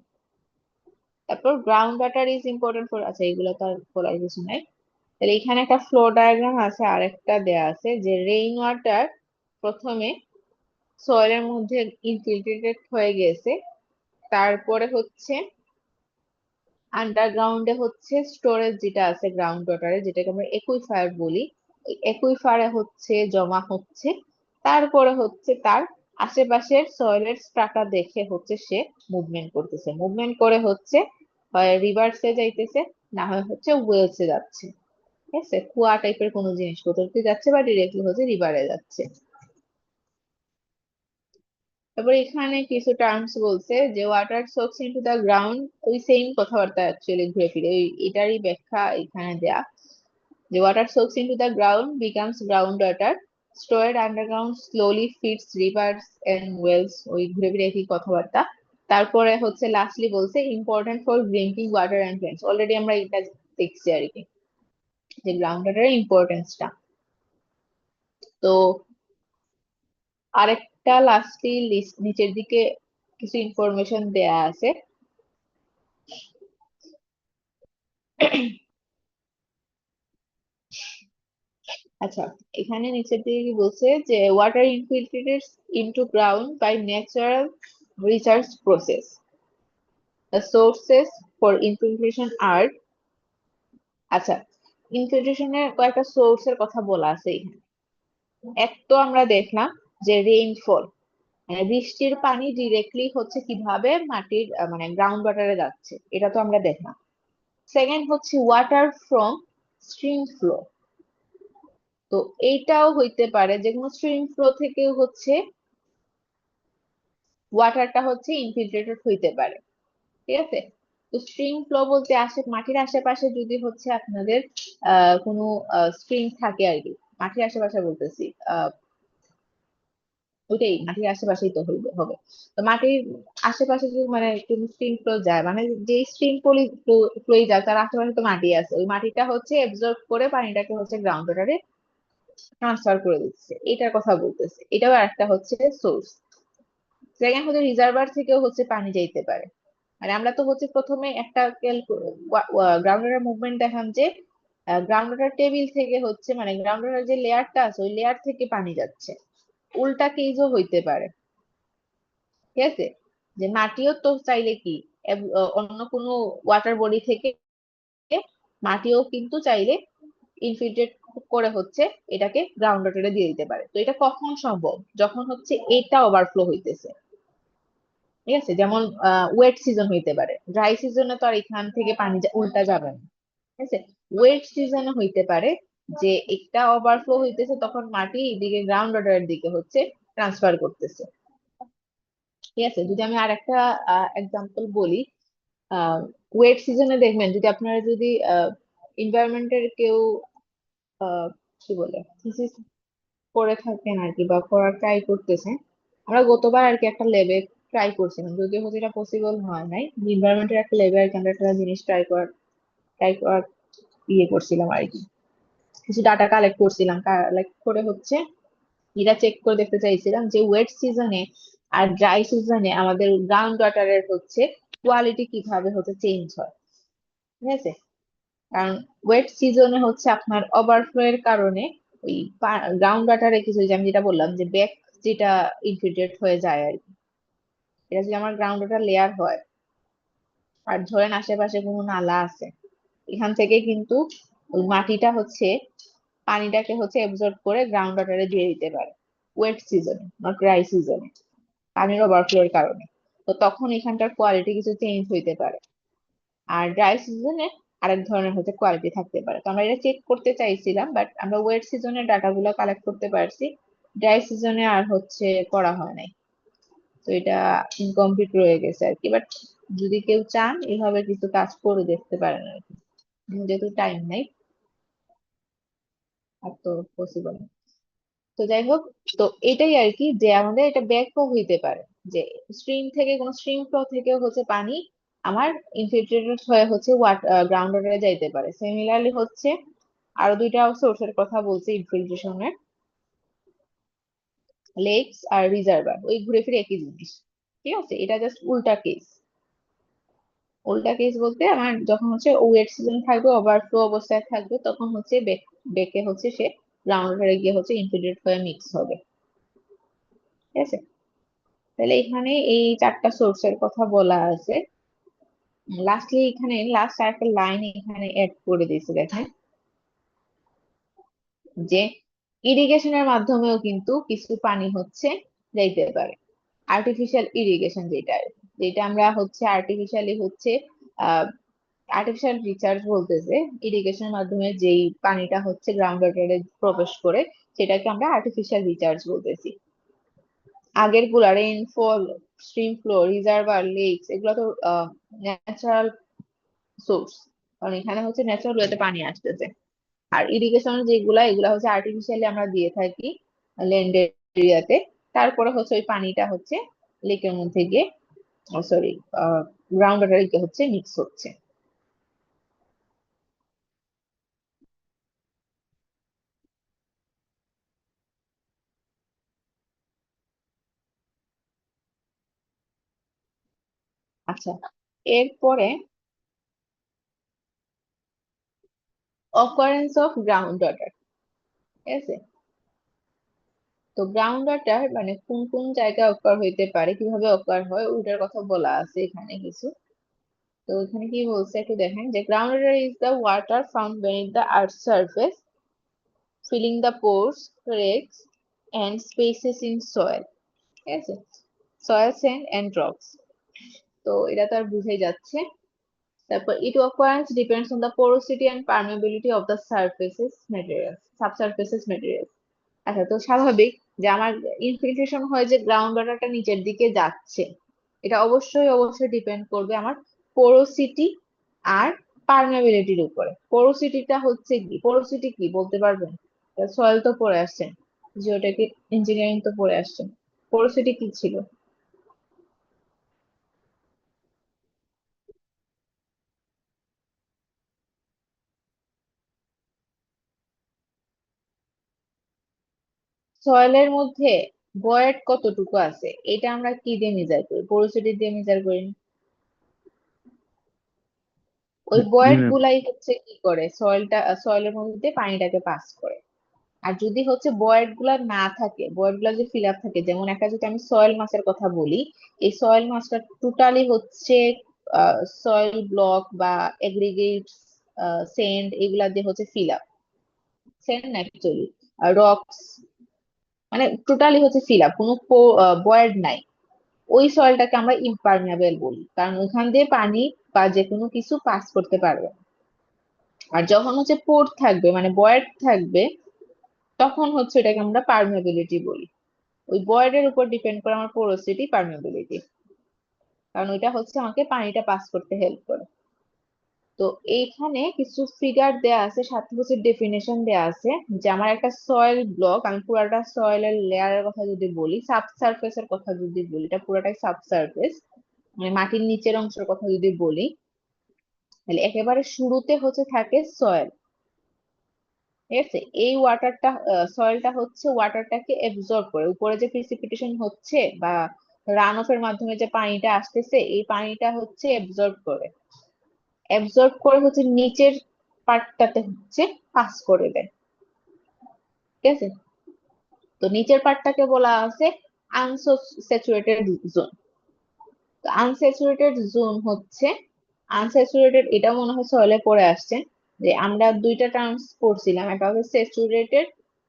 তারপর ground water is important for, আচ্ছা এগুলো তো আর বলার কিছু নাই। তাহলে এখানে একটা ফ্লো ডায়াগ্রাম আছে, আরেকটা দেয়া আছে যে রেইন ওয়াটার প্রথমে সয়েলের মধ্যে ইনফিল্ট্রেটেড হয়ে গেছে, তারপরে হচ্ছে আন্ডারগ্রাউন্ডে হচ্ছে স্টোরেজ যেটা আছে গ্রাউন্ড ওয়াটারে, যেটাকে আমরা একুইফায়ার বলি, ওই একুইফায়ারে হচ্ছে জমা হচ্ছে। তারপরে হচ্ছে তার আশেপাশের সয়েলের স্ট্রাকচার দেখে হচ্ছে সে মুভমেন্ট করতেছে, মুভমেন্ট করে হচ্ছে হয় রিভার্সে যাইতেছে, না হয় হচ্ছে ওয়েলসে যাচ্ছে। ঠিক আছে, কুয়া টাইপের কোনো জিনিস কোথাও দিয়ে যাচ্ছে বা ডিরেক্টলি হচ্ছে রিভারে যাচ্ছে। তারপর এখানে কিছু টার্মস বলছে যে water soaks into the ground, ওই সেম কথাবার্তা অ্যাকচুয়ালি ঘুরে ফিরে এটারই ব্যাখ্যা এখানে দেয়া, যে water soaks into the ground becomes ground water, stored underground slowly feeds rivers and wells, ওই ঘুরে ফিরে একই কথাবার্তা। তারপরে হচ্ছে লাস্টলি বলছে important for drinking water and plants, already আমরা এটা দেখছি আর কি, যে গ্রাউন্ড ওয়াটারের ইম্পর্টেন্সটা। তো আরেকটা লাস্টলি লিস্ট নিচের দিকে কিছু ইনফরমেশন দেয়া আছে। আচ্ছা, এখানে নিচের দিকে কি বলছে, যে water infiltrated into ground by natural research process, the sources for infiltration আর, আচ্ছা ইনফিল্ট্রেশনের কয়েকটা সোর্সের কথা বলা আছে এখানে। এক তো আমরা দেখলাম যে রেইনফল, মানে বৃষ্টির পানি ডিরেক্টলি হচ্ছে কিভাবে মাটির মানে গ্রাউন্ড ওয়াটারে যাচ্ছে, এটা তো আমরা দেখলাম। সেকেন্ড হচ্ছে ওয়াটার ফ্রম স্ট্রিম ফ্লো, তো এইটাও হইতে পারে যে কোনো স্ট্রিম ফ্লো থেকেও হচ্ছে ওয়াটারটা হচ্ছে ইনফিল্ট্রেটেড হইতে পারে। ঠিক আছে, তো স্ট্রিম ফ্লো বলতে মাটির আশেপাশে যদি হচ্ছে আপনাদের কোনো স্ট্রিম থাকে আর কি, মাটির আশেপাশে বলতেছি, ওইটাই মাটির আশেপাশেই তো হইবে হবে। তো মাটির আশেপাশে যদি মানে কোনো স্ট্রিম ফ্লো যায়, মানে যে স্ট্রিম ফ্লো যায় তার আশেপাশে তো মাটি আছে, ওই মাটিটা হচ্ছে এবজর্ব করে পানিটাকে হচ্ছে গ্রাউন্ড ওয়াটারে ট্রান্সফার করে দিচ্ছে, এটার কথা বলতেছে। এটাও একটা হচ্ছে সোর্স। সেকেন্ড হচ্ছে রিজার্ভার থেকেও হচ্ছে পানি যাইতে পারে। মানে আমরা তো হচ্ছে প্রথমে একটা গ্রাউন্ড ওয়াটার মুভমেন্ট দেখাম যে গ্রাউন্ড ওয়াটার টেবিল থেকে হচ্ছে মানে গ্রাউন্ড ওয়াটার যে লেয়ারটা আছে ওই লেয়ার থেকে পানি যাচ্ছে, উল্টা কেসও হইতে পারে। ঠিক আছে, যে মাটিও তো চাইলে কি অন্য কোনো ওয়াটার বডি থেকে মাটিও কিন্তু চাইলে ইনফিল্ট্রেট করে হচ্ছে এটাকে গ্রাউন্ড ওয়াটারে দিয়ে দিতে পারে। তো এটা কখন সম্ভব, যখন হচ্ছে এটা ওভারফ্লো হইতেছে। ঠিক আছে, যেমন ওয়েট সিজন হইতে পারে, ড্রাই সিজনে তো আর এখান থেকে পানি উল্টা যাবে না। ঠিক আছে, ওয়েট সিজনে হইতে পারে যে একটা ওভারফ্লো হইতেছে, তখন মাটি এদিকে গ্রাউন্ড ওয়াটারের দিকে হচ্ছে ট্রান্সফার করতেছে। ঠিক আছে, যদি আমি আর একটা এক্সাম্পল বলি, ওয়েট সিজনে দেখবেন যদি আপনারা যদি এনভায়রনমেন্টের কেউ কি বলে থিসিস করে থাকেন আর কি, বা করার ট্রাই করতেছেন, আমরা গতবার আর কি একটা ল্যাবে ট্রাই করছিলাম, যদিও হচ্ছে এটা পসিবল হয় নাই, এনভায়রনমেন্টের একটা ল্যাবে আর কি আমরা একটা জিনিস ট্রাই করার ইয়ে করছিলাম আর কি, কিছু ডাটা কালেক্ট করছিলাম, কালেক্ট করে হচ্ছে এটা চেক করে দেখতে চাইছিলাম যে ওয়েট সিজনে আর ড্রাই সিজনে আমাদের গ্রাউন্ড ওয়াটারের হচ্ছে কোয়ালিটি কিভাবে হচ্ছে চেঞ্জ হয়। ঠিক আছে, কারণ ওয়েট সিজনে হচ্ছে আপনার ওভারফ্লো এর কারণে ওই গ্রাউন্ড ওয়াটারে কিছু, যে আমি যেটা বললাম যে ব্যাক যেটা ইনফিল্ট্রেট হয়ে যায় আর কি, এটা যদি আমার গ্রাউন্ড ওয়াটার লেয়ার হয়, আর ধরেন আশেপাশে কোনো নালা আছে, এখান থেকে কিন্তু ওই মাটিটা হচ্ছে পানিটাকে হচ্ছে এবজর্ব করে গ্রাউন্ড ওয়াটারে দিয়ে দিতে পারে ওয়েট সিজনে, নট ড্রাই সিজনে, পানির ওভারফ্লোর কারণে। তো তখন এখানকার কোয়ালিটি কিছু চেঞ্জ হইতে পারে। আর ড্রাই সিজনে আরেক ধরনের হচ্ছে কোয়ালিটি থাকতে পারে। তো আমরা এটা চেক করতে চাইছিলাম, বাট আমরা ওয়েট সিজনের ডাটাগুলো কালেক্ট করতে পারছি, ড্রাই সিজনে আর হচ্ছে করা হয় নাই। তো এটা ইনকমপ্লিট রয়ে গেছে আর কি। বাট যদি কেউ চান এভাবে কিছু কাজ করে দেখতে পারেন আর কি, যেহেতু টাইম নাই আর তো পসিবল। তো যাই হোক, তো এটাই আর কি, যে আমাদের এটা ব্যাকও হইতে পারে, যে স্ট্রিম থেকে কোনো স্ট্রিম ফ্লো থেকেও হচ্ছে পানি আমার ইনফিল্ট্রেটেড হয়ে হচ্ছে গ্রাউন্ড ওয়াটারে যাইতে পারে। সিমিলারলি হচ্ছে আরো দুইটা সোর্সের কথা বলছি ইনফিল্ট্রেশনের, লেকস আর রিজার্ভার, ওই ঘুরে ফিরে একই জিনিস। ঠিক আছে, এটা জাস্ট উল্টা কেস। উল্টা কেস বলতে আমার যখন হচ্ছে ওয়েট সিজন থাকবে, ওভারফ্লো অবস্থায় থাকবে, তখন হচ্ছে বেকে হচ্ছে সে গ্রাউন্ড ওয়াটারে গিয়ে হচ্ছে ইনফিল্ট্রেট হয়ে মিক্স হবে। ঠিক আছে, তাহলে এখানে এই চারটা সোর্সের কথা বলা আছে। লাস্টলি এখানে লাস্ট একটা লাইন এখানে অ্যাড করে দিয়েছে, দেখেন যে ইরিগেশনের মাধ্যমেও কিন্তু কিছু পানি হচ্ছে যাইতে পারে। আর্টিফিশিয়াল ইরিগেশন যেটা, যেটা আমরা হচ্ছে আর্টিফিশিয়ালি হচ্ছে আর্টিফিশিয়াল রিচার্জ বলতেছে, ইরিগেশনের মাধ্যমে যেই পানিটা হচ্ছে গ্রাউন্ড ওয়াটারে প্রবেশ করে, সেটাকে আমরা আর্টিফিশিয়াল রিচার্জ বলতেছি। আগের গুলা rainfall, stream flow, reservoir, lakes, এগুলো তো ন্যাচারাল সোর্স, কারণ এখানে হচ্ছে ন্যাচারাল ওয়েতে পানি আসতেছে। আর ইরিগেশন যেগুলা, এগুলা হচ্ছে আর্টিফিশিয়ালি আমরা দিয়ে থাকি ল্যান্ড এরিয়াতে, তারপরে হচ্ছে ওই পানিটা হচ্ছে লেকের মধ্যে গিয়ে, সরি, গ্রাউন্ড ওয়াটারে গিয়ে হচ্ছে মিক্স হচ্ছে। আচ্ছা, এরপরে অকারেন্স অফ গ্রাউন্ড ওয়াটার। ঠিক আছে, তো গ্রাউন্ড ওয়াটার মানে কোন কোন জায়গায় অকার হইতে পারে, কিভাবে অকার হয়, ওইটার কথা বলা আছে এখানে কিছু। তো এখানে কি বলছে একটু দেখেন, যে ground water is the water found beneath the earth's surface, filling the pores, cracks and spaces in soil. ঠিক আছে, soil, sand and rocks। তো এটা তো আর বুঝাই যাচ্ছে। তারপর it occurrence depends on the porosity and permeability of the surfaces materials, subsurfaces materials। আচ্ছা, তো স্বাভাবিক যে আমার ইনফিল্ট্রেশন হয়ে যে গ্রাউন্ড ওয়াটারটা নিচের দিকে যাচ্ছে, এটা অবশ্যই অবশ্যই ডিপেন্ড করবে আমার পোরোসিটি আর পার্মেবিলিটির উপরে। পোরোসিটিটা হচ্ছে কি, পোরোসিটি কি বলতে পারবেন? সয়েল তো পড়ে আসছেন, জিওটেক ইঞ্জিনিয়ারিং তো পড়ে আসছেন, পোরোসিটি কি ছিল? সয়েলের মধ্যে ভয়েড কতটুকু আছে, এটা আমরা কি দিয়ে মেজার করি? পোরোসিটি দিয়ে মেজার করি না? ওই জি ভয়েড ম্যাম। গুলাই হচ্ছে কি করে, সয়েলের মধ্যে পানিটাকে পাস করে। আর যদি হচ্ছে ভয়েড গুলা না থাকে, ভয়েড গুলা যদি ফিল আপ থাকে, যেমন একটা যদি আমি সয়েল মাছের কথা বলি, এই সয়েল মাছটা টোটালি হচ্ছে সয়েল ব্লক বা এগ্রিগেট, সেন্ড, এগুলা দিয়ে হচ্ছে ফিল আপ, সেন্ড না অ্যাকচুয়ালি, রক্স, মানে টোটালি হচ্ছে ফিল আপ, কোনো ভয়েড নাই, ওই সয়েলটাকে আমরা ইমপারমেবল বলি, কারণ ওখান দিয়ে পানি বা যে কোনো কিছু পাস করতে পারবে না। আর যখন হচ্ছে পোর থাকবে মানে ভয়েড থাকবে, তখন হচ্ছে এটাকে আমরা পারমেবিলিটি বলি। ওই ভয়েডের উপর ডিপেন্ড করে আমার পোরোসিটি, পারমেবিলিটি, কারণ ওইটা হচ্ছে আমাকে পানিটা পাস করতে হেল্প করে। তো এইখানে কিছু ফিগার দেয়া আছে, সাথে হচ্ছে ডেফিনেশন দেয়া আছে, যে আমার একটা সয়েল ব্লক, আমি পুরাটা সয়েলের লেয়ারের কথা যদি বলি, সাবসারফেসের কথা যদি বলি, এটা পুরাটাই সাবসারফেস, মানে মাটির নিচের অংশের কথা যদি বলি, তাহলে একেবারে শুরুতে হচ্ছে থাকে সয়েল। ঠিক আছে, এই ওয়াটারটা, সয়েলটা হচ্ছে ওয়াটারটাকে এবজর্ব করে, উপরে যে প্রিসিপিটেশন হচ্ছে বা রান অফ এর মাধ্যমে যে পানিটা আসতেছে, এই পানিটা হচ্ছে এবজর্ব করে, এবজর্ব করে হচ্ছে নিচের পার্টটাতে হচ্ছে পাস করে দেয়। ঠিক আছে। তো নিচের পার্টটাকে বলা আছে আনস্যাচুরেটেড জোন। তো আনস্যাচুরেটেড জোন হচ্ছে, আনস্যাচুরেটেড এটা মনে হয় সয়েলে পড়ে আসছে, যে আমরা দুইটা টার্মস পড়ছিলাম, একটা হচ্ছে স্যাচুরেটেড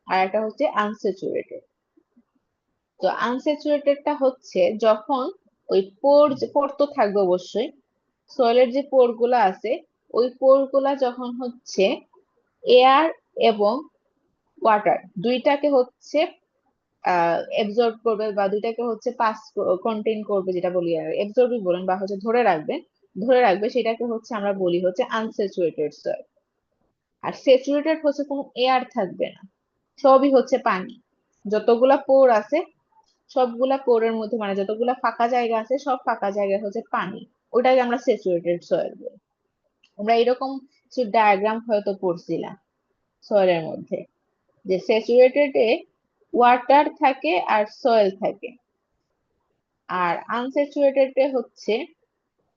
আর একটা হচ্ছে আনস্যাচুরেটেড। তো আনস্যাচুরেটেডটা হচ্ছে যখন ওই পোর তো থাকবে অবশ্যই, সয়েলের যে পোর গুলা আছে ওই পোর গুলা যখন হচ্ছে এয়ার এবং ওয়াটার দুইটাকে হচ্ছে এবজর্ব করবে, বা দুইটাকে হচ্ছে পাস কন্টেইন করবে, যেটা বলি আর এবজর্বই বলেন বা হচ্ছে ধরে রাখবে, সেটাকে হচ্ছে আমরা বলি হচ্ছে আনস্যাচুরেটেড সয়েল। আর স্যাচুরেটেড হচ্ছে কোনো এয়ার থাকবে না, সবই হচ্ছে পানি। যতগুলা পোর আছে সবগুলা পোরের মধ্যে, মানে যতগুলা ফাঁকা জায়গা আছে সব ফাঁকা জায়গা হচ্ছে পানি, ওটাকে আমরা স্যাচুরেটেড সয়েল বলি। আমরা এরকম কিছু ডায়াগ্রাম হয়তো পড়ছিলাম সয়েলের মধ্যে, যে স্যাচুরেটেড এ ওয়াটার থাকে আর সয়েল থাকে, আর আনস্যাচুরেটেড এ হচ্ছে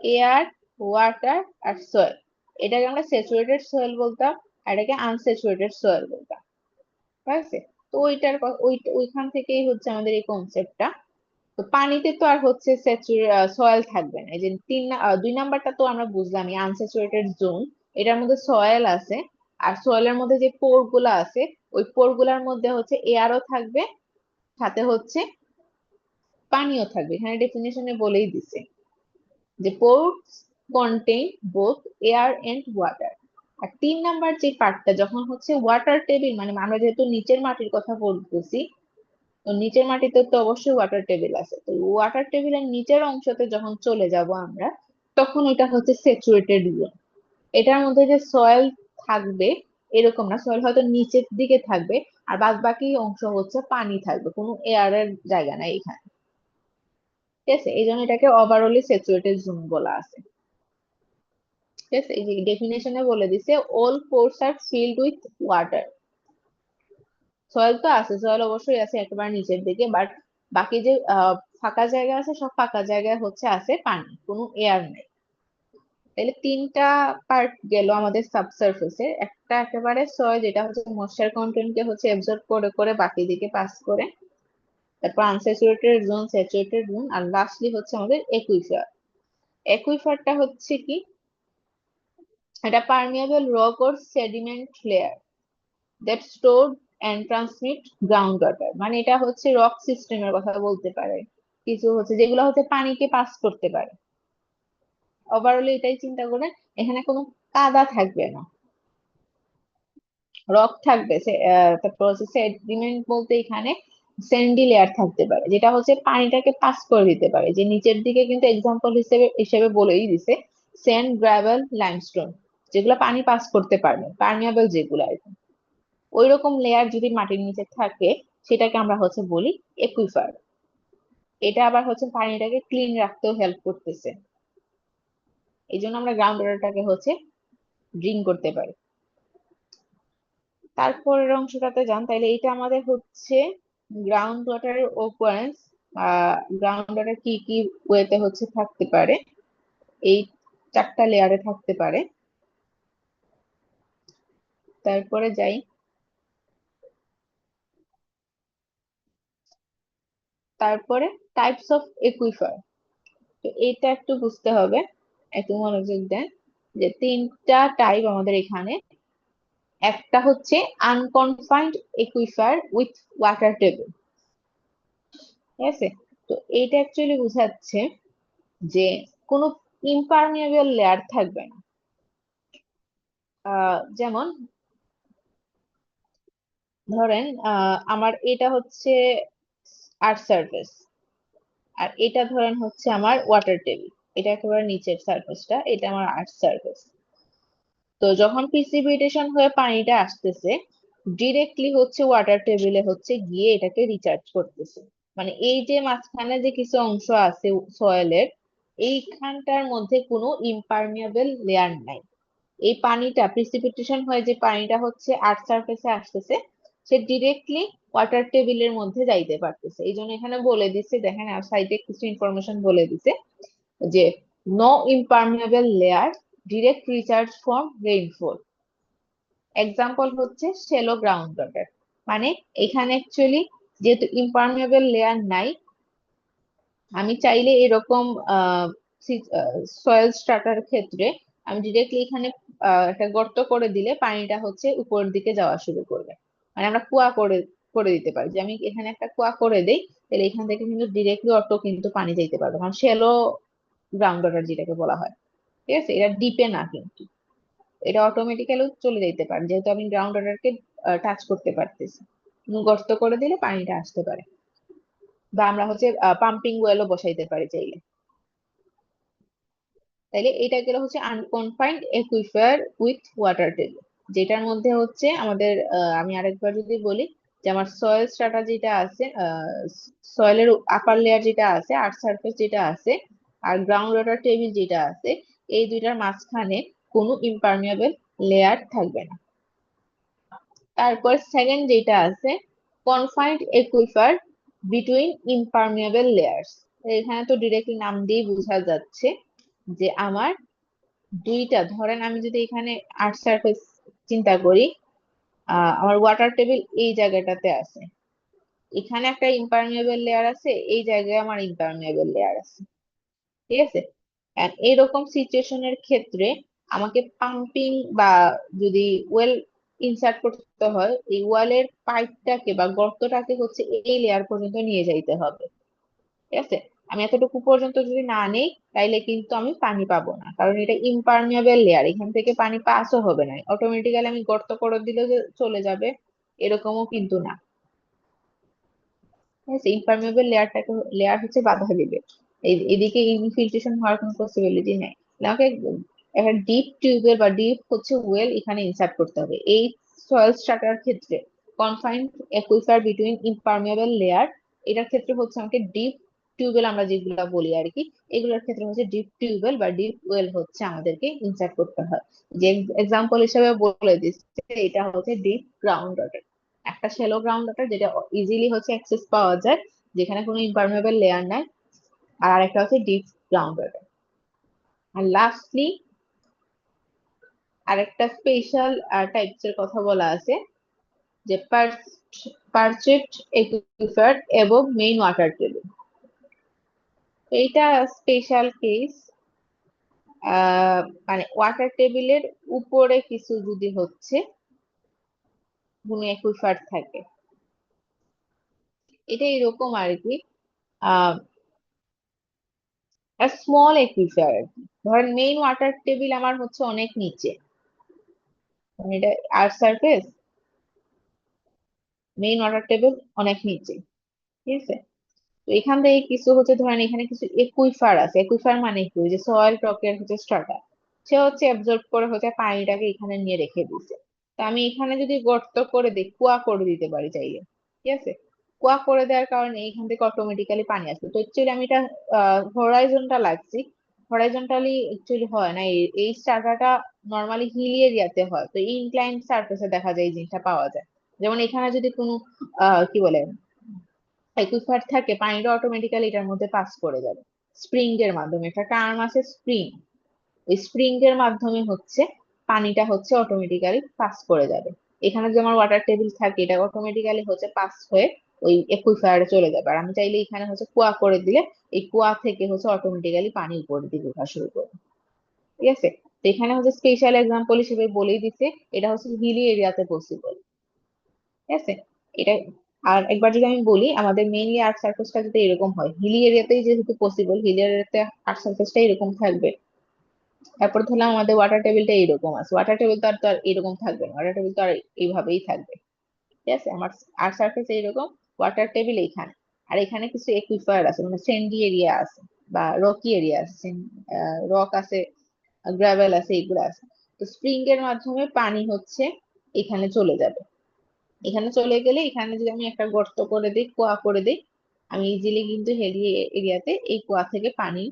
এয়ার, ওয়াটার আর সয়েল। এটাকে আমরা স্যাচুরেটেড সয়েল বলতাম, আর এটাকে আনস্যাচুরেটেড সয়েল বলতাম। ঠিক আছে। তো ওইখান থেকেই হচ্ছে আমাদের এই কনসেপ্টটা। তো পানিতে তো আর হচ্ছে সয়েল থাকবে না, এই যে 2 নাম্বারটা তো আমরা বুঝলামই, আনস্যাচুরেটেড জোন, এটার মধ্যে সয়েল আছে, আর সয়েলের মধ্যে যে পোর গুলা আছে ওই পোর গুলার মধ্যে হচ্ছে এয়ারও থাকবে, সাথে হচ্ছে পানিও থাকবে। এখানে ডেফিনেশনে বলেই দিছে যে pores contain both air and water। আর 3 নাম্বার যে পার্টটা যখন হচ্ছে ওয়াটার টেবিল, মানে আমরা যেহেতু নিচের মাটির কথা বলতেছি, তো নিচের মাটিতে তো অবশ্যই ওয়াটার টেবিল আছে, তো ওয়াটার টেবিলের নিচের অংশতে যখন চলে যাব আমরা, তখন ওইটা হচ্ছে স্যাচুরেটেড জোন। এটার মধ্যে যে সয়েল থাকবে এরকম না, সয়েল হয়তো নিচের দিকে থাকবে, আর বাদ বাকি অংশ হচ্ছে পানি থাকবে, কোনো এয়ারের জায়গা নাই এখানে। ঠিক আছে, এই জন্য এটাকে ওভারঅলি স্যাচুরেটেড জোন বলা আছে। ঠিক আছে, এই যে ডেফিনেশনে বলে দিছে all pores are filled with water. Soil তো আছে, সয়েল অবশ্যই আছে একেবারে নিচের দিকে, বাট বাকি যে ফাঁকা জায়গা আছে সব ফাঁকা জায়গায় হচ্ছে আছে পানি, কোনো এয়ার নেই। তাহলে 3টা পার্ট গেল আমাদের সাবসারফেসে, একটা একেবারে সয়েল যেটা হচ্ছে ময়েশ্চার কন্টেন্ট কে হচ্ছে এবজর্ব করে করে বাকি দিকে পাস করে, তারপর আনস্যাচুরেটেড জোন, স্যাচুরেটেড জোন, আর লাস্টলি হচ্ছে আমাদের একুইফার। একুইফারটা হচ্ছে কি, এটা permeable rock or sediment layer that store and transmit ground water. মানে এটা হচ্ছে রক সিস্টেমের কথা বলতে পারে, কিছু হচ্ছে যেগুলো হচ্ছে পানিকে পাস করতে পারে। ওভারঅল এটাই চিন্তা করেন, এখানে কোনো কাদা থাকবে না, রক থাকবে তারপর হচ্ছে সেডিমেন্ট বলতে এখানে স্যান্ডি লেয়ার থাকতে পারে, যেটা হচ্ছে পানিটাকে পাস করে দিতে পারে। যে নিচের দিকে কিন্তু এক্সাম্পল হিসেবে বলেই দিছে স্যান্ড, গ্রাভেল, লাইমস্টোন, যেগুলো পানি পাস করতে পারবে, পার্মিয়েবল যেগুলো আর কি। ওইরকম লেয়ার যদি মাটির নিচে থাকে সেটাকে আমরা হচ্ছে বলি একুইফার। এটা আবার হচ্ছে পানিটাকে ক্লিন রাখতেও হেল্প করতেছে, এই জন্য আমরা গ্রাউন্ড ওয়াটারটাকে হচ্ছে ড্রিঙ্ক করতে পারি। তারপরের অংশটাতে যান, তাহলে এটা আমাদের হচ্ছে গ্রাউন্ড ওয়াটারের ওকারেন্স, গ্রাউন্ড ওয়াটার কি কি ওয়েতে হচ্ছে থাকতে পারে, এই 4টা লেয়ারে থাকতে পারে। তারপরে যাই, তারপরে টাইপস অফ একুইফার। তো এটা একটু বুঝতে হবে, একটু মনোযোগ দেন, যে 3টা টাইপ আমাদের এখানে। একটা হচ্ছে আনকনফাইন্ড একুইফার উইথ ওয়াটার টেবিল। ঠিক আছে। তো এইটা অ্যাকচুয়ালি বোঝাচ্ছে যে কোনো ইমপারমিয়েবল লেয়ার থাকবে না। যেমন ধরেন আমার এটা হচ্ছে আর্থ সারফেস, আর এটা ধরেন হচ্ছে আমার ওয়াটার টেবিল, এটা একেবারে নিচের সারফেসটা, এটা আমার আর্থ সারফেস। তো যখন প্রিসিপিটেশন হয়ে পানিটা আসতেছে, ডিরেক্টলি হচ্ছে ওয়াটার টেবিলে হচ্ছে গিয়ে এটাকে রিচার্জ করতেছে। মানে এই যে মাঝখানে যে কিছু অংশ আছে সয়েলের, এইখানটার মধ্যে কোনো ইমপারমিয়েবল লেয়ার নাই। এই পানিটা প্রিসিপিটেশন হয়ে যে পানিটা হচ্ছে আর্থ সারফেসে আসতেছে, সে ডিরেক্টলি ওয়াটার টেবিলের মধ্যে যাইতে পারতেছে। এই জন্য এখানে বলে দিচ্ছে, দেখেন আর সাইডে কিছু ইনফরমেশন বলে দিছে যে no impermeable layer, direct recharge from rainfall. Example হচ্ছে শ্যালো গ্রাউন্ড ওয়াটার। মানে এখানে অ্যাকচুয়ালি যেহেতু ইমপারমিয়েবল লেয়ার নাই, আমি চাইলে এরকম সয়েল স্ট্রাটার ক্ষেত্রে আমি ডিরেক্টলি এখানে একটা গর্ত করে দিলে পানিটা হচ্ছে উপরের দিকে যাওয়া শুরু করবে। মানে আমরা কুয়া করে করে দিতে পারি, যে আমি এখানে একটা কুয়া করে দেই, তাহলে এখান থেকে কিন্তু ডিরেক্টলি অটো কিন্তু পানি যাইতে পারবে, কারণ শ্যালো গ্রাউন্ড ওয়াটার যেটাকে বলা হয়। ঠিক আছে, এটা ডিপে না, কিন্তু এটা অটোমেটিক্যালি চলে যাইতে পারে যেহেতু আমি গ্রাউন্ড ওয়াটারকে টাচ করতে পারতেছি। গর্ত করে দিলে পানিটা আসতে পারে, বা আমরা হচ্ছে পাম্পিং ওয়েলও বসাইতে পারি চাইলে। তাইলে এটা গেল হচ্ছে আনকনফাইন্ড একুইফার উইথ ওয়াটার টেবিল, যেটার মধ্যে হচ্ছে আমাদের আমি আরেকবার যদি বলি, যে আমার সয়েল স্ট্রাটা যেটা আছে, সয়েলের আপার লেয়ার যেটা আছে, আর্থ সারফেস যেটা আছে, আর গ্রাউন্ড ওয়াটার টেবিল যেটা আছে, এই দুইটার মাঝখানে কোনো ইমপারমিয়েবল লেয়ার থাকবে না। তারপর সেকেন্ড যেটা আছে, কনফাইন্ড একুইফার বিটুইন ইমপারমিয়েবল লেয়ার্স। এখানে তো ডিরেক্টলি নাম দিয়ে বোঝা যাচ্ছে যে আমার দুইটা, ধরেন আমি যদি এখানে আর্থ সারফেস চিন্তা করি, আমার ওয়াটার টেবিল এই জায়গাটাতে আছে, এখানে একটা ইমপারমিয়েবল লেয়ার আছে, এই জায়গায় আমার ইমপারমিয়েবল লেয়ার আছে। ঠিক আছে, আর এরকম সিচুয়েশনের ক্ষেত্রে আমাকে পাম্পিং বা যদি ওয়েল ইনসার্ট করতে হয়, এই ওয়ালের পাইপটাকে বা গর্তটাকে হচ্ছে এই লেয়ার পর্যন্ত নিয়ে যাইতে হবে। ঠিক আছে, আমি এতটুকু পর্যন্ত যদি না নেই, তাইলে কিন্তু আমি পানি পাবো না, কারণ এটা ইমপারমিয়েবল লেয়ার, এখান থেকে পানি পাসও হবে না, অটোমেটিক্যালি আমি গর্ত করে দিলে যে চলে যাবে এরকমও কিন্তু না। ঠিক আছে, ইমপারমিয়েবল লেয়ার হচ্ছে বাধা দিবে, এদিকে ইনফিল্ট্রেশন হওয়ার কোনো পসিবিলিটি নাই। আমাকে একটা ডিপ টিউবের বা ডিপ হচ্ছে ওয়েল এখানে ইনসার্ট করতে হবে এই সয়েল স্ট্রাটার ক্ষেত্রে। কনফাইন্ড একুইফার বিটুইন ইমপারমিয়েবল লেয়ার, এটার ক্ষেত্রে হচ্ছে আমাকে ডিপ টিউবেল আমরা যেগুলো বলি আর কি, এগুলোর ক্ষেত্রে হচ্ছে ডিপ টিউবেল বা ডিপ ওয়েল হচ্ছে আমাদেরকে ইনসার্ট করতে হয়। যে এক্সাম্পল হিসেবে বলে দিচ্ছে, এটা হচ্ছে ডিপ গ্রাউন্ড ওয়াটার, একটা শ্যালো গ্রাউন্ড ওয়াটার যেটা ইজিলি হচ্ছে অ্যাক্সেস পাওয়া যায়, যেখানে কোনো ইমপারমেবল লেয়ার নাই। আর আরেকটা হচ্ছে ডিপ গ্রাউন্ড ওয়াটার। আর লাস্টলি আরেকটা স্পেশাল টাইপস এর কথা বলা আছে, যে পারচেট একুইফার এবং মেইন ওয়াটার টেবিল। এইটা স্পেশাল কেস, মানে ওয়াটার টেবিলের উপরে কিছু যদি হচ্ছে কোনো একুইফার থাকে, এটা এরকম আর কি, আহ স্মল একুইফার আর কি। ধরেন মেইন ওয়াটার টেবিল আমার হচ্ছে অনেক নিচে, মানে এটা earth surface, main water table অনেক নিচে। ঠিক আছে, তো এখান থেকে কিছু হচ্ছে, ধরেন এখানে কিছু একুইফার আছে, একুইফার মানে কি, ওই যে সয়েল টকের হচ্ছে স্ট্রাটা, সে হচ্ছে অ্যাবজর্ব করে হচ্ছে পানিটাকে এখানে নিয়ে রেখে দিচ্ছে। তো আমি এখানে যদি গর্ত করে দিই, কুয়া করে দিতে পারি চাইলে। ঠিক আছে, কুয়া করে দেওয়ার কারণে এখান থেকে অটোমেটিক্যালি পানি আসবে। তো অ্যাকচুয়ালি আমি এটা হরাইজন্টাল লাগছি, হরাইজন্টালি অ্যাকচুয়ালি হয় না, এই স্ট্রাটাটা নর্মালি হিলি এরিয়াতে হয়, তো ইনক্লাইন সারফেসে দেখা যায় এই জিনিসটা পাওয়া যায়। যেমন এখানে যদি কোনো কি বলে একুইফার থাকে, পানিটা অটোমেটিক্যালি এটার মধ্যে পাস করে যাবে স্প্রিং এর মাধ্যমে, একটা টার্ম আছে স্প্রিং, ওই স্প্রিং এর মাধ্যমে হচ্ছে পানিটা হচ্ছে অটোমেটিক্যালি পাস করে যাবে। এখানে যে আমার ওয়াটার টেবিল থাকে, এটা অটোমেটিক্যালি হচ্ছে পাস হয়ে ওই একুইফারে চলে যাবে। আর আমি চাইলে এখানে হচ্ছে কুয়া করে দিলে এই কুয়া থেকে হচ্ছে অটোমেটিক্যালি পানি উপরের দিকে ওঠা শুরু করবে। ঠিক আছে, তো এখানে হচ্ছে স্পেশাল এক্সাম্পল হিসেবে বলেই দিচ্ছে, এটা হচ্ছে হিলি এরিয়াতে পসিবল। ঠিক আছে, এটা আর একবার যদি আমি বলি, আমাদের মেইনলি আর্থ সারফেসটা যদি এরকম হয়, হিলি এরিয়াতেই যেহেতু পসিবল, হিলি এরিয়াতে আর্থ সারফেসটা এরকম থাকবে। তারপর ধরলাম আমাদের ওয়াটার টেবিলটা এইরকম আছে, ওয়াটার টেবিল তো আর এরকম থাকবে না, ওয়াটার টেবিল তো আর এইভাবেই থাকবে। ঠিক আছে, আমার আর্থ সারফেস এইরকম, ওয়াটার টেবিল এইখানে, আর এখানে কিছু একুইফার আছে, মানে স্যান্ডি এরিয়া আছে বা রকি এরিয়া আছে, রক আছে, গ্রাভেল আছে, এগুলো আছে। তো স্প্রিং এর মাধ্যমে পানি হচ্ছে এখানে চলে যাবে। এখানে চলে গেলে এখানে যদি আমি একটা গর্ত করে দিই, কুয়া করে দিই, আমি ইজিলি কিন্তু হেলি এরিয়াতে এই কুয়া থেকে পানি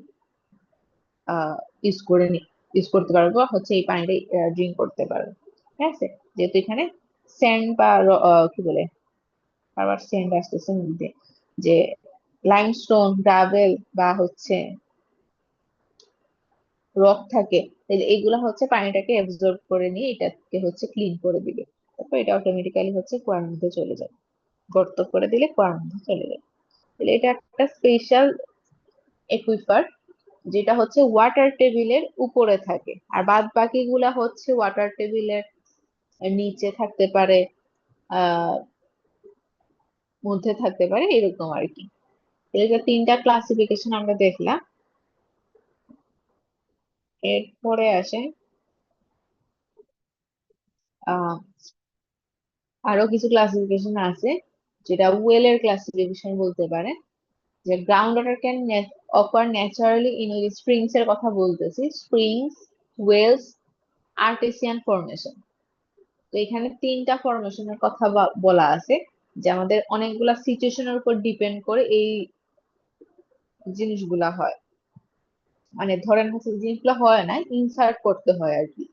ইউজ করে নি ইউজ করতে পারবো, বা হচ্ছে এই পানিটা ড্রিঙ্ক করতে পারবো। ঠিক আছে, যেহেতু এখানে স্যান্ড বা কি বলে, আবার স্যান্ড আসতেছে মধ্যে, যে লাইমস্টোন, গ্রাভেল বা হচ্ছে রক থাকে, তাহলে এইগুলা হচ্ছে পানিটাকে অ্যাবজর্ব করে নিয়ে এটাকে হচ্ছে ক্লিন করে দিবে। তারপর এটা অটোমেটিক্যালি হচ্ছে কুয়ার মধ্যে চলে যায়, গর্ত করে দিলে কুয়ার মধ্যে চলে যায়। তাহলে এটা একটা স্পেশাল একুইফার, যেটা হচ্ছে ওয়াটার টেবিলের উপরে থাকে, আর বাদ বাকি গুলা হচ্ছে ওয়াটার টেবিলের নিচে থাকতে পারে, আহ মধ্যে থাকতে পারে, এরকম আর কি। এটা তিনটা ক্লাসিফিকেশন আমরা দেখলাম। এরপরে আসে আহ আরো কিছু ক্লাসিফিকেশন আছে, যেটা ওয়েলের ক্লাসিফিকেশন বলতে পারে, যে ground water can offer naturally in springs এর কথা বলতেছি, স্প্রিংস, ওয়েলস, আর্টেসিয়ান ফরমেশন। তো এখানে তিনটা ফরমেশনের কথা বলা আছে, যে আমাদের অনেকগুলা সিচুয়েশনের উপর ডিপেন্ড করে এই জিনিসগুলা হয়, মানে ধরেন হচ্ছে জিনিসগুলো হয় না, ইনসার্ট করতে হয় আর কি।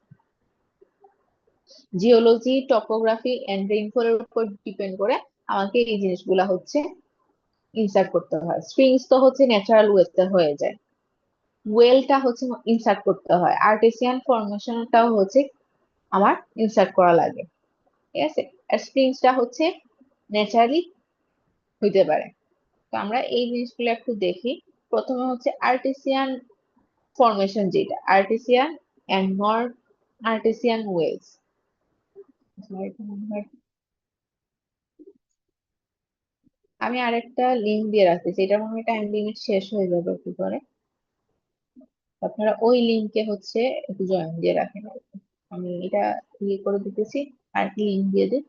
জিওলজি, টপোগ্রাফি এন্ড রেইনফলের উপর ডিপেন্ড করে আমাকে এই জিনিসগুলা হচ্ছে ইনসার্ট করতে হয়। স্প্রিংস তো হচ্ছে ন্যাচারাল ওয়েতে হয়ে যায়, ওয়েলটা হচ্ছে ইনসার্ট করতে হয়, আর্টেসিয়ান ফরমেশনটাও হচ্ছে আমার ইনসার্ট করা লাগে, ঠিক আছে। আর স্প্রিংসটা হচ্ছে ন্যাচারালি হইতে পারে। তো আমরা এই জিনিসগুলো একটু দেখি। প্রথমে হচ্ছে আর্টেসিয়ান ফরমেশন, যেটা আর্টেসিয়ান এন্ড নন আর্টেসিয়ান ওয়েলস। আমি আরেকটা লিঙ্ক দিয়ে রাখতেছি, এটা মনে হয় টাইম লিমিট শেষ হয়ে যাবে একটু পরে, আপনারা ওই লিঙ্কে হচ্ছে একটু জয়েন দিয়ে রাখেন আর কি। আমি এটা ইয়ে করে দিতেছি, আর কি লিঙ্ক দিয়ে দিই।